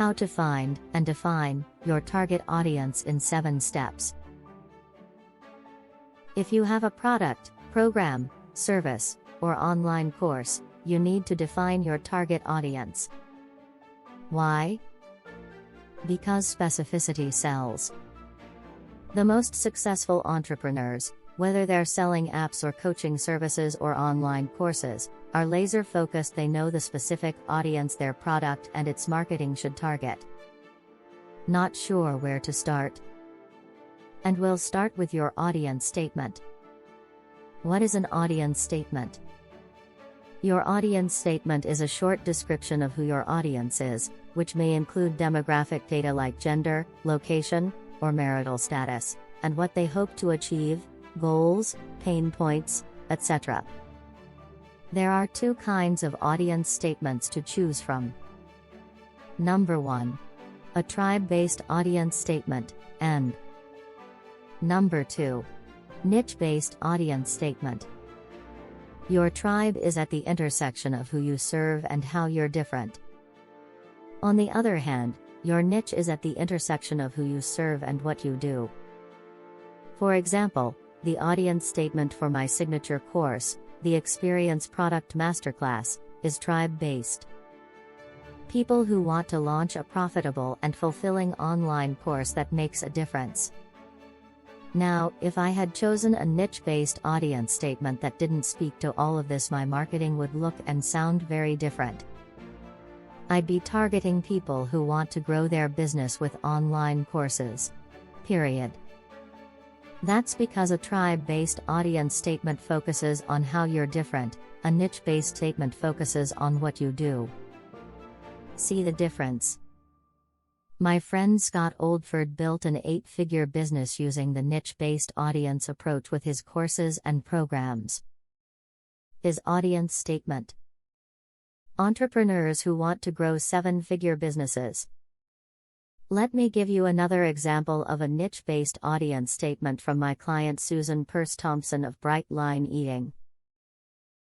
How to find and define your target audience in 7 steps. If you have a product, program, service, or online course, you need to define your target audience. Why? Because specificity sells. The most successful entrepreneurs, whether they're selling apps or coaching services or online courses, are laser focused. They know the specific audience their product and its marketing should target. Not sure where to start? And we'll start with your audience statement. What is an audience statement? Your audience statement is a short description of who your audience is, which may include demographic data like gender, location, or marital status, and what they hope to achieve, goals, pain points, etc. There are 2 kinds of audience statements to choose from. Number 1. A tribe-based audience statement, and Number 2. Niche-based audience statement. Your tribe is at the intersection of who you serve and how you're different. On the other hand, your niche is at the intersection of who you serve and what you do. For example, the audience statement for my signature course, the Experience Product Masterclass, is tribe-based. People who want to launch a profitable and fulfilling online course that makes a difference. Now, if I had chosen a niche-based audience statement that didn't speak to all of this, my marketing would look and sound very different. I'd be targeting people who want to grow their business with online courses. Period. That's because a tribe-based audience statement focuses on how you're different, a niche-based statement focuses on what you do. See the difference? My friend Scott Oldford built an 8-figure business using the niche-based audience approach with his courses and programs. His audience statement: entrepreneurs who want to grow 7-figure businesses. Let me give you another example of a niche-based audience statement from my client Susan Purse Thompson of Bright Line Eating.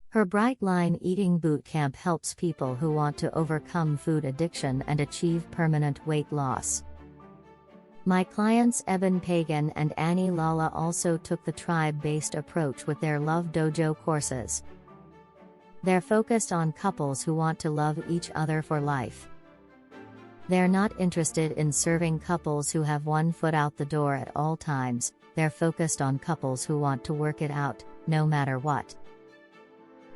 Her Bright Line Eating Bootcamp helps people who want to overcome food addiction and achieve permanent weight loss. My clients Eben Pagan and Annie Lala also took the tribe-based approach with their Love Dojo courses. They're focused on couples who want to love each other for life. They're not interested in serving couples who have one foot out the door at all times, they're focused on couples who want to work it out, no matter what.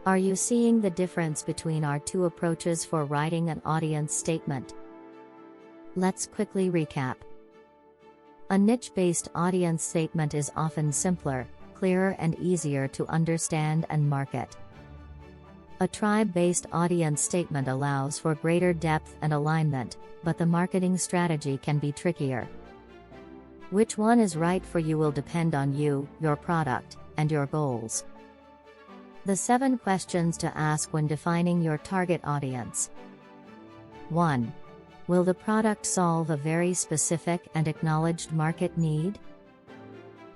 Are you seeing the difference between our 2 approaches for writing an audience statement? Let's quickly recap. A niche-based audience statement is often simpler, clearer, and easier to understand and market. A tribe-based audience statement allows for greater depth and alignment, but the marketing strategy can be trickier. Which one is right for you will depend on you, your product, and your goals. The 7 questions to ask when defining your target audience. 1. Will the product solve a very specific and acknowledged market need?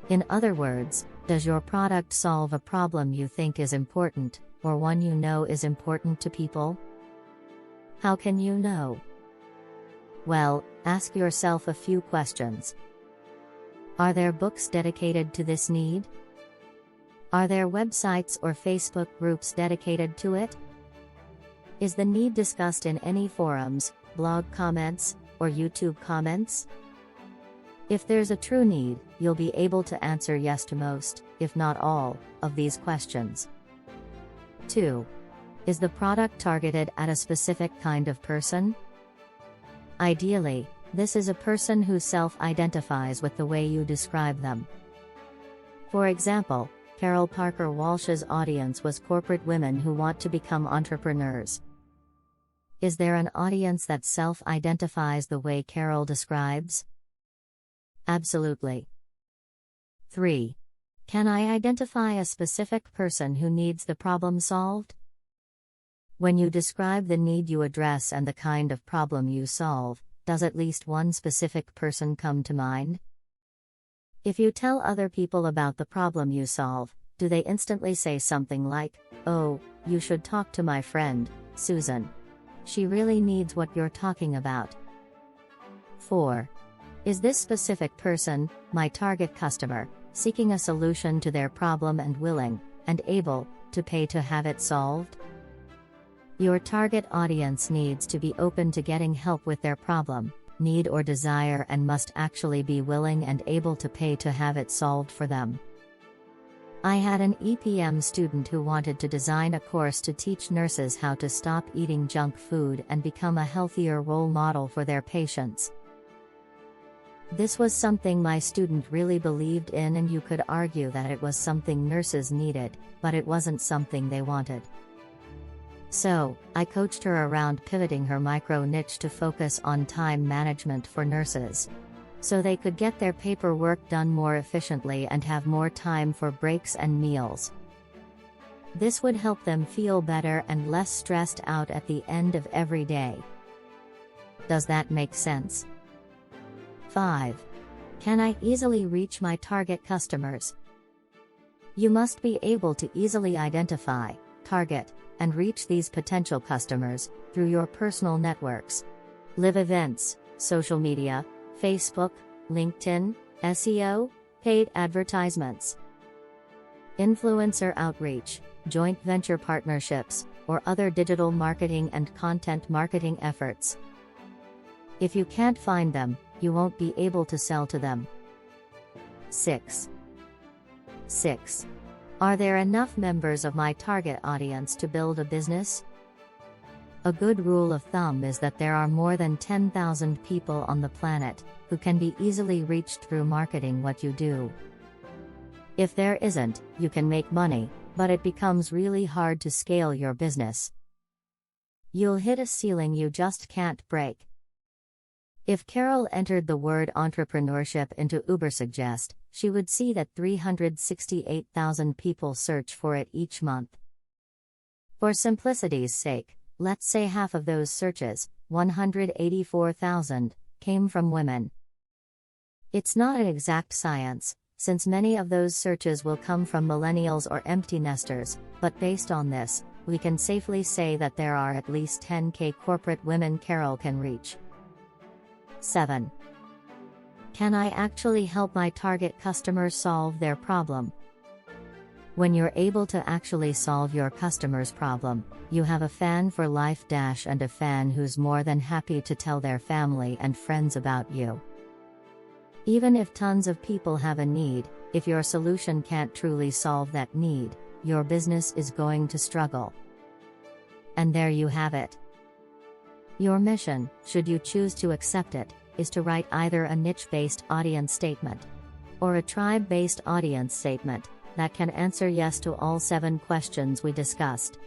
In other words, does your product solve a problem you think is important, or one you know is important to people? How can you know? Well, ask yourself a few questions. Are there books dedicated to this need? Are there websites or Facebook groups dedicated to it? Is the need discussed in any forums, blog comments, or YouTube comments? If there's a true need, you'll be able to answer yes to most, if not all, of these questions. 2. Is the product targeted at a specific kind of person? Ideally, this is a person who self-identifies with the way you describe them. For example, Carol Parker Walsh's audience was corporate women who want to become entrepreneurs. Is there an audience that self-identifies the way Carol describes? Absolutely. 3. Can I identify a specific person who needs the problem solved? When you describe the need you address and the kind of problem you solve, does at least one specific person come to mind? If you tell other people about the problem you solve, do they instantly say something like, "Oh, you should talk to my friend, Susan. She really needs what you're talking about"? 4. Is this specific person, my target customer, seeking a solution to their problem and willing, and able, to pay to have it solved? Your target audience needs to be open to getting help with their problem, need or desire, and must actually be willing and able to pay to have it solved for them. I had an EPM student who wanted to design a course to teach nurses how to stop eating junk food and become a healthier role model for their patients. This was something my student really believed in, and you could argue that it was something nurses needed, but it wasn't something they wanted. So, I coached her around pivoting her micro niche to focus on time management for nurses, so they could get their paperwork done more efficiently and have more time for breaks and meals. This would help them feel better and less stressed out at the end of every day. Does that make sense? 5. Can I easily reach my target customers? You must be able to easily identify, target, and reach these potential customers through your personal networks. Live events, social media, Facebook, LinkedIn, SEO, paid advertisements, influencer outreach, joint venture partnerships, or other digital marketing and content marketing efforts. If you can't find them, you won't be able to sell to them. 6. Are there enough members of my target audience to build a business? A good rule of thumb is that there are more than 10,000 people on the planet who can be easily reached through marketing what you do. If there isn't, you can make money, but it becomes really hard to scale your business. You'll hit a ceiling you just can't break. If Carol entered the word entrepreneurship into Ubersuggest, she would see that 368,000 people search for it each month. For simplicity's sake, let's say half of those searches, 184,000, came from women. It's not an exact science, since many of those searches will come from millennials or empty nesters, but based on this, we can safely say that there are at least 10,000 corporate women Carol can reach. 7. Can I actually help my target customers solve their problem? When you're able to actually solve your customer's problem, you have a fan for life and a fan who's more than happy to tell their family and friends about you. Even if tons of people have a need, if your solution can't truly solve that need, your business is going to struggle. And there you have it. Your mission, should you choose to accept it, is to write either a niche-based audience statement or a tribe-based audience statement that can answer yes to all 7 questions we discussed.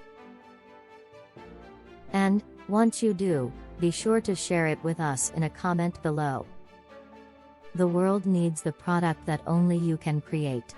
And, once you do, be sure to share it with us in a comment below. The world needs the product that only you can create.